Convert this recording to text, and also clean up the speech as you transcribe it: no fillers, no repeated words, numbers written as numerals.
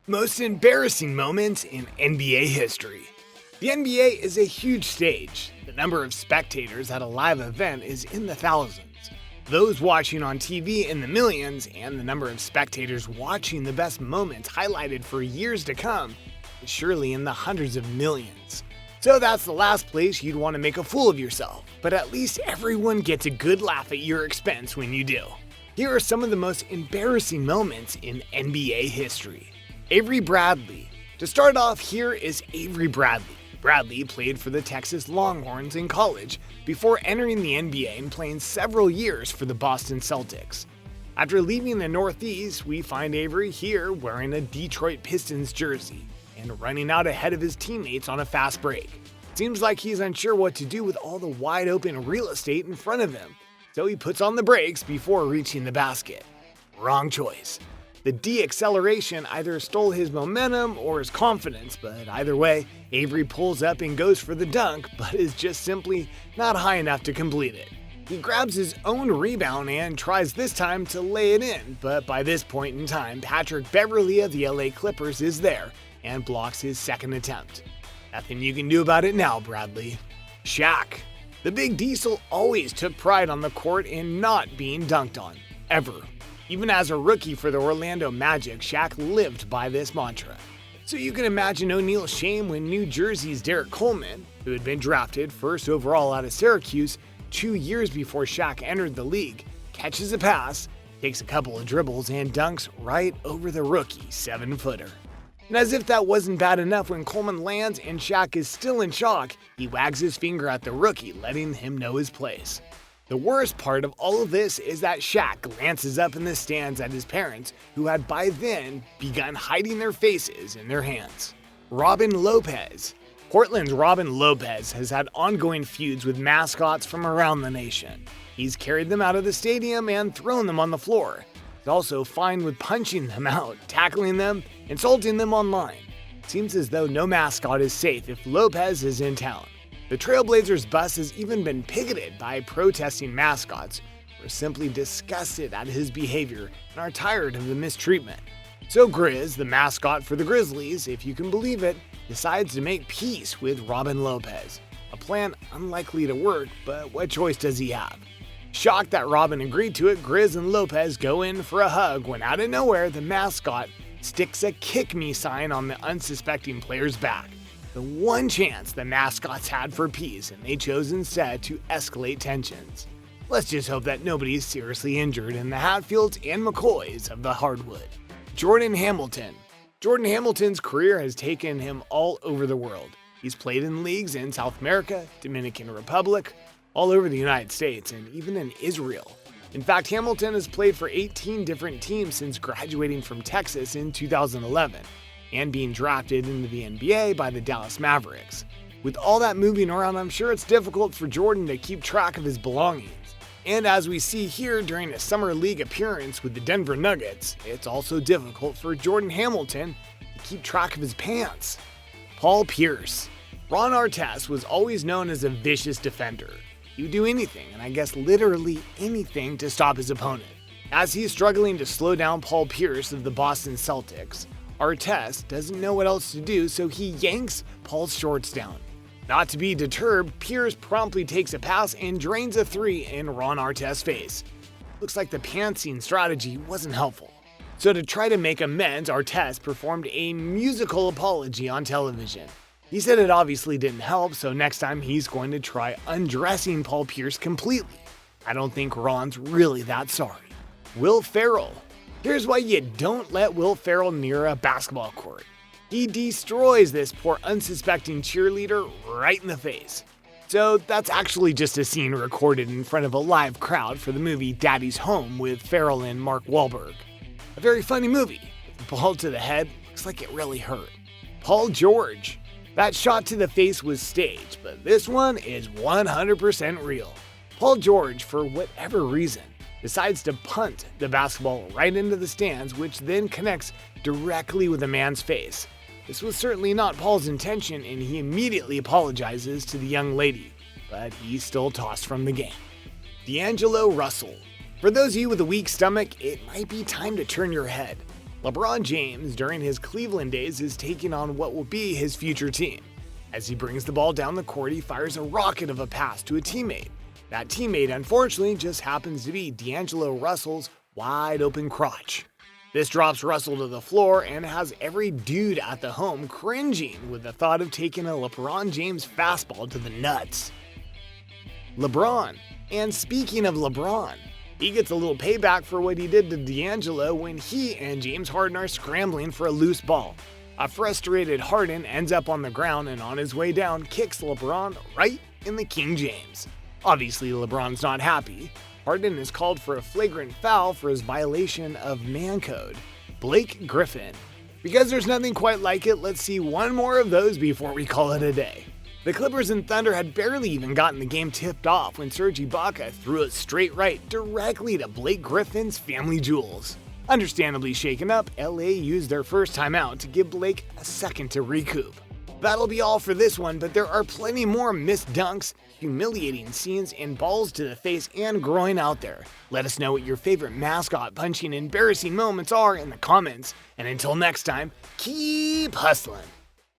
Most embarrassing moments in NBA history. The NBA is a huge stage. The number of spectators at a live event is in the thousands. Those watching on TV in the millions, and the number of spectators watching the best moments highlighted for years to come is surely in the hundreds of millions. So that's the last place you'd want to make a fool of yourself, but at least everyone gets a good laugh at your expense when you do. Here are some of the most embarrassing moments in NBA history. Avery Bradley. To start off, here is Avery Bradley. Bradley played for the Texas Longhorns in college before entering the NBA and playing several years for the Boston Celtics. After leaving the Northeast, we find Avery here wearing a Detroit Pistons jersey and running out ahead of his teammates on a fast break. Seems like he's unsure what to do with all the wide open real estate in front of him, so he puts on the brakes before reaching the basket. Wrong choice. The deceleration either stole his momentum or his confidence, but either way, Avery pulls up and goes for the dunk, but is just simply not high enough to complete it. He grabs his own rebound and tries this time to lay it in, but by this point in time, Patrick Beverley of the LA Clippers is there and blocks his second attempt. Nothing you can do about it now, Bradley. Shaq. The Big Diesel always took pride on the court in not being dunked on, ever. Even as a rookie for the Orlando Magic, Shaq lived by this mantra. So you can imagine O'Neal's shame when New Jersey's Derek Coleman, who had been drafted first overall out of Syracuse 2 years before Shaq entered the league, catches a pass, takes a couple of dribbles, and dunks right over the rookie 7-footer. And as if that wasn't bad enough, when Coleman lands and Shaq is still in shock, he wags his finger at the rookie, letting him know his place. The worst part of all of this is that Shaq glances up in the stands at his parents, who had by then begun hiding their faces in their hands. Robin Lopez. Portland's Robin Lopez has had ongoing feuds with mascots from around the nation. He's carried them out of the stadium and thrown them on the floor. He's also fine with punching them out, tackling them, insulting them online. Seems as though no mascot is safe if Lopez is in town. The Trailblazers bus has even been picketed by protesting mascots who are simply disgusted at his behavior and are tired of the mistreatment. So Grizz, the mascot for the Grizzlies, if you can believe it, decides to make peace with Robin Lopez. A plan unlikely to work, but what choice does he have? Shocked that Robin agreed to it, Grizz and Lopez go in for a hug when out of nowhere the mascot sticks a "kick me" sign on the unsuspecting player's back. The one chance the mascots had for peace, and they chose instead to escalate tensions. Let's just hope that nobody is seriously injured in the Hatfields and McCoys of the hardwood. Jordan Hamilton. Jordan Hamilton's career has taken him all over the world. He's played in leagues in South America, Dominican Republic, all over the United States, and even in Israel. In fact, Hamilton has played for 18 different teams since graduating from Texas in 2011. And being drafted into the NBA by the Dallas Mavericks. With all that moving around, I'm sure it's difficult for Jordan to keep track of his belongings. And as we see here during a summer league appearance with the Denver Nuggets, it's also difficult for Jordan Hamilton to keep track of his pants. Paul Pierce. Ron Artest was always known as a vicious defender. He would do anything, and I guess literally anything, to stop his opponent. As he's struggling to slow down Paul Pierce of the Boston Celtics, Artest doesn't know what else to do, so he yanks Paul's shorts down. Not to be deterred, Pierce promptly takes a pass and drains a three in Ron Artest's face. Looks like the pantsing strategy wasn't helpful. So to try to make amends, Artest performed a musical apology on television. He said it obviously didn't help, so next time he's going to try undressing Paul Pierce completely. I don't think Ron's really that sorry. Will Ferrell. Here's why you don't let Will Ferrell near a basketball court. He destroys this poor unsuspecting cheerleader right in the face. So that's actually just a scene recorded in front of a live crowd for the movie Daddy's Home with Ferrell and Mark Wahlberg. A very funny movie. The ball to the head looks like it really hurt. Paul George. That shot to the face was staged, but this one is 100% real. Paul George, for whatever reason, decides to punt the basketball right into the stands, which then connects directly with a man's face. This was certainly not Paul's intention, and he immediately apologizes to the young lady, but he's still tossed from the game. D'Angelo Russell. For those of you with a weak stomach, it might be time to turn your head. LeBron James, during his Cleveland days, is taking on what will be his future team. As he brings the ball down the court, he fires a rocket of a pass to a teammate. That teammate, unfortunately, just happens to be D'Angelo Russell's wide open crotch. This drops Russell to the floor and has every dude at the home cringing with the thought of taking a LeBron James fastball to the nuts. LeBron. And speaking of LeBron, he gets a little payback for what he did to D'Angelo when he and James Harden are scrambling for a loose ball. A frustrated Harden ends up on the ground and on his way down kicks LeBron right in the King James. Obviously, LeBron's not happy. Harden is called for a flagrant foul for his violation of man code. Blake Griffin. Because there's nothing quite like it, let's see one more of those before we call it a day. The Clippers and Thunder had barely even gotten the game tipped off when Serge Ibaka threw a straight right directly to Blake Griffin's family jewels. Understandably shaken up, LA used their first timeout to give Blake a second to recoup. That'll be all for this one, but there are plenty more missed dunks, humiliating scenes, and balls to the face and groin out there. Let us know what your favorite mascot punching embarrassing moments are in the comments. And until next time, keep hustling.